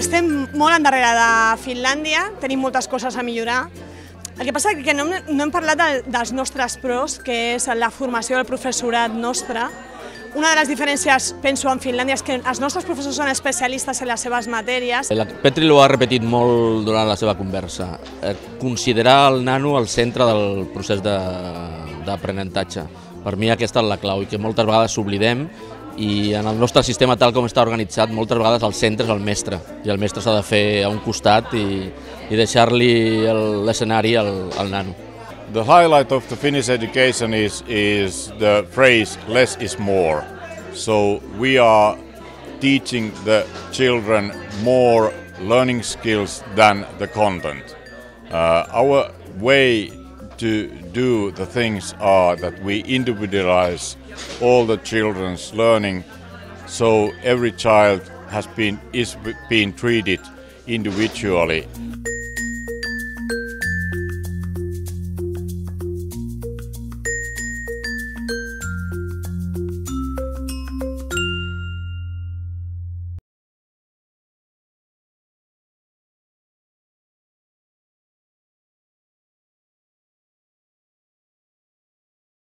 Estem molt endarrere de Finlàndia, tenim moltes coses a millorar. El que passa és que no hem parlat dels nostres pros, que és la formació del professorat nostre. Una de les diferències, penso, en Finlàndia és que els nostres professors són especialistes en les seves matèries. La Petri ho ha repetit molt durant la seva conversa. Considerar el nano al centre del procés d'aprenentatge. Per mi aquesta és la clau i que moltes vegades s'oblidem, i en el nostre sistema tal com està organitzat moltes vegades el centre és el mestre i el mestre s'ha de fer a un costat i deixar-li l'escenari al nano. The highlight of the Finnish education is the phrase less is more. So we are teaching the children more learning skills than the content. Our way to do the things are that we individualize all the children's learning, so every child is being treated individually.